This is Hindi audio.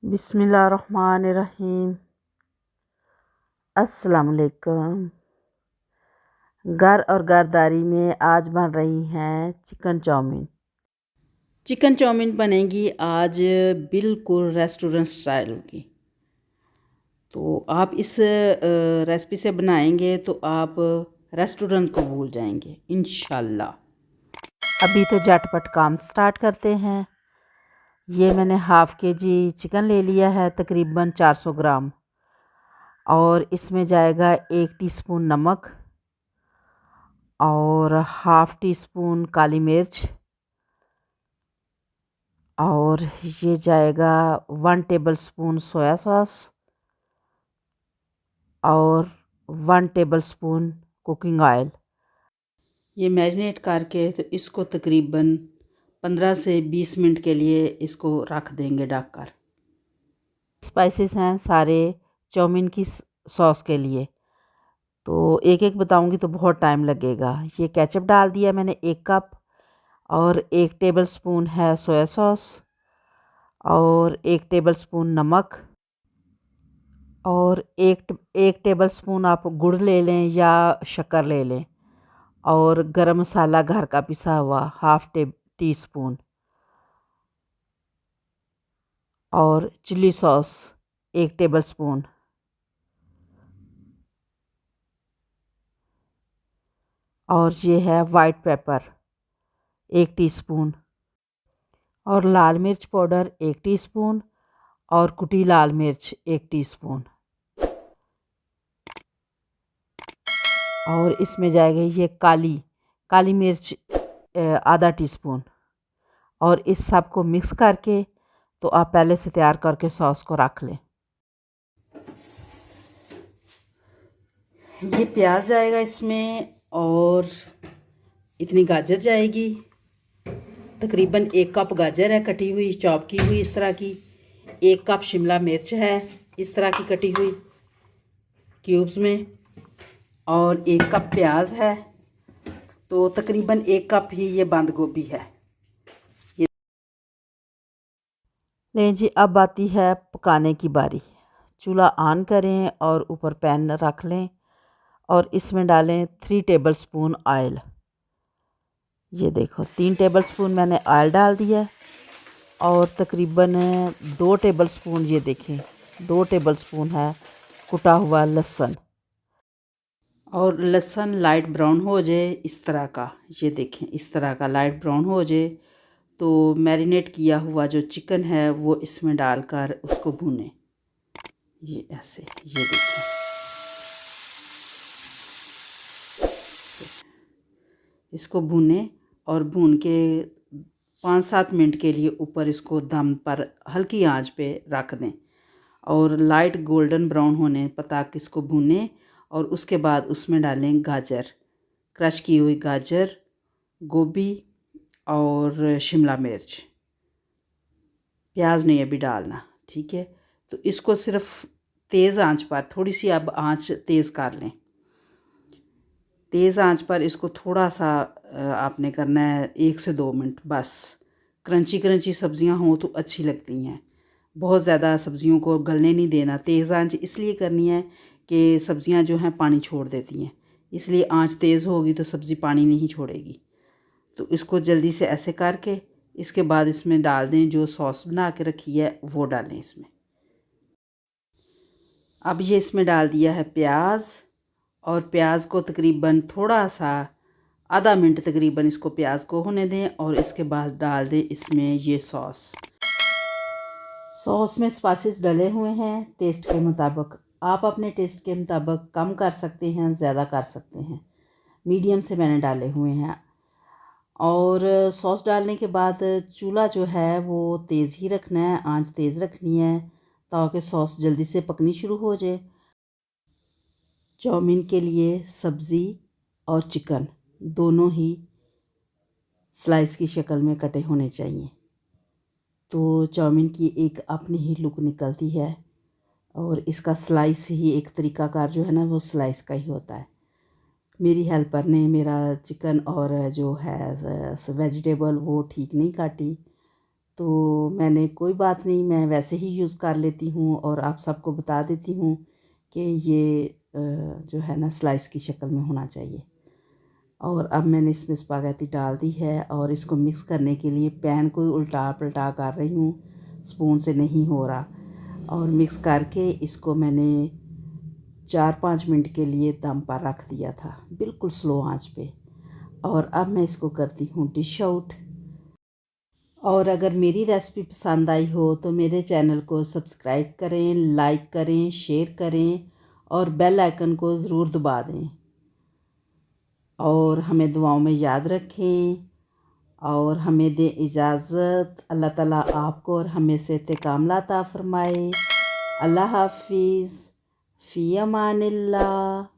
बिस्मिल्लाहिर्रहमानिर्रहीम। अस्सलाम वालेकुम। घर और घरदारी में आज बन रही हैं चिकन चाउमीन। चिकन चाउमीन बनेगी आज बिल्कुल रेस्टोरेंट स्टाइल की। तो आप इस रेसिपी से बनाएंगे तो आप रेस्टोरेंट को भूल जाएंगे इंशाल्लाह। अभी तो झटपट काम स्टार्ट करते हैं। ये मैंने हाफ़ के-जी चिकन ले लिया है, तकरीबन 400 ग्राम, और इसमें जाएगा 1 टीस्पून नमक और हाफ़ टी स्पून काली मिर्च, और ये जाएगा 1 टेबलस्पून सोया सॉस और 1 टेबलस्पून कुकिंग ऑयल। ये मैरिनेट करके तो इसको तकरीबन 15 से 20 मिनट के लिए इसको रख देंगे ढक कर। स्पाइसेस हैं सारे चाउमीन की सॉस के लिए, तो एक एक बताऊंगी तो बहुत टाइम लगेगा। ये केचप डाल दिया मैंने 1 कप, और 1 टेबलस्पून है सोया सॉस, और 1 टेबलस्पून नमक, और एक टेबलस्पून आप गुड़ ले लें या शक्कर ले लें, और गरम मसाला घर का पिसा हुआ हाफ़ टी स्पून, और चिल्ली सॉस 1 टेबलस्पून, और ये है वाइट पेपर 1 टीस्पून, और लाल मिर्च पाउडर 1 टीस्पून, और कुटी लाल मिर्च 1 टीस्पून, और इसमें जाएगा ये काली मिर्च आधा टीस्पून। और इस सब को मिक्स करके तो आप पहले से तैयार करके सॉस को रख लें। ये प्याज जाएगा इसमें, और इतनी गाजर जाएगी, तकरीबन 1 कप गाजर है कटी हुई, चॉप की हुई इस तरह की। 1 कप शिमला मिर्च है इस तरह की कटी हुई क्यूब्स में, और 1 कप प्याज है, तो तकरीबन 1 कप ही ये बंद गोभी है। लें जी, अब आती है पकाने की बारी। चूल्हा ऑन करें और ऊपर पैन रख लें, और इसमें डालें 3 टेबलस्पून ऑयल। ये देखो 3 टेबलस्पून मैंने ऑयल डाल दिया, और तकरीबन 2 टेबलस्पून, ये देखें 2 टेबलस्पून है कुटा हुआ लहसुन। और लहसुन लाइट ब्राउन हो जाए इस तरह का, ये देखें इस तरह का लाइट ब्राउन हो जाए तो मैरिनेट किया हुआ जो चिकन है वो इसमें डालकर उसको भूनें। ये ऐसे, ये देखें इसको भूनें, और भून के 5-7 मिनट के लिए ऊपर इसको दम पर हल्की आंच पे रख दें, और लाइट गोल्डन ब्राउन होने तक इसको भूनें। और उसके बाद उसमें डालें गाजर, क्रश की हुई गाजर, गोभी और शिमला मिर्च। प्याज नहीं अभी डालना, ठीक है। तो इसको सिर्फ तेज़ आंच पर, थोड़ी सी अब आंच तेज़ कर लें। तेज़ आंच पर इसको थोड़ा सा आपने करना है 1 से 2 मिनट बस। क्रंची क्रंची सब्जियां हों तो अच्छी लगती हैं, बहुत ज़्यादा सब्जियों को गलने नहीं देना। तेज़ आंच इसलिए करनी है कि सब्जियां जो हैं पानी छोड़ देती हैं, इसलिए आंच तेज़ होगी तो सब्ज़ी पानी नहीं छोड़ेगी। तो इसको जल्दी से ऐसे करके इसके बाद इसमें डाल दें जो सॉस बना के रखी है वो डालें इसमें। अब ये इसमें डाल दिया है प्याज, और प्याज को तकरीबन थोड़ा सा आधा मिनट तकरीबन इसको प्याज को होने दें, और इसके बाद डाल दें इसमें ये सॉस। सॉस में स्पाइसेस डले हुए हैं टेस्ट के मुताबिक। आप अपने टेस्ट के मुताबिक कम कर सकते हैं, ज़्यादा कर सकते हैं। मीडियम से मैंने डाले हुए हैं। और सॉस डालने के बाद चूल्हा जो है वो तेज़ ही रखना है, आंच तेज़ रखनी है ताकि सॉस जल्दी से पकनी शुरू हो जाए। चाउमीन के लिए सब्ज़ी और चिकन दोनों ही स्लाइस की शक्ल में कटे होने चाहिए, तो चाउमीन की एक अपनी ही लुक निकलती है, और इसका स्लाइस ही एक तरीक़ाकार जो है ना वो स्लाइस का ही होता है। मेरी हेल्पर ने मेरा चिकन और जो है वेजिटेबल वो ठीक नहीं काटी, तो मैंने कोई बात नहीं, मैं वैसे ही यूज़ कर लेती हूँ और आप सबको बता देती हूँ कि ये जो है ना स्लाइस की शक्ल में होना चाहिए। और अब मैंने इसमें स्पागेटी डाल दी है और इसको मिक्स करने के लिए पैन को उल्टा पलटा कर रही हूँ, स्पून से नहीं हो रहा। और मिक्स करके इसको मैंने 4-5 मिनट के लिए दम पर रख दिया था, बिल्कुल स्लो आंच पे। और अब मैं इसको करती हूँ डिश आउट। और अगर मेरी रेसिपी पसंद आई हो तो मेरे चैनल को सब्सक्राइब करें, लाइक करें, शेयर करें और बेल आइकन को ज़रूर दबा दें। और हमें दुआओं में याद रखें और हमें दें इजाज़त। अल्लाह ताला आपको और हमें सेहत कामिला अता फ़रमाए। अल्लाह हाफिज़, फ़ी अमानिल्लाह।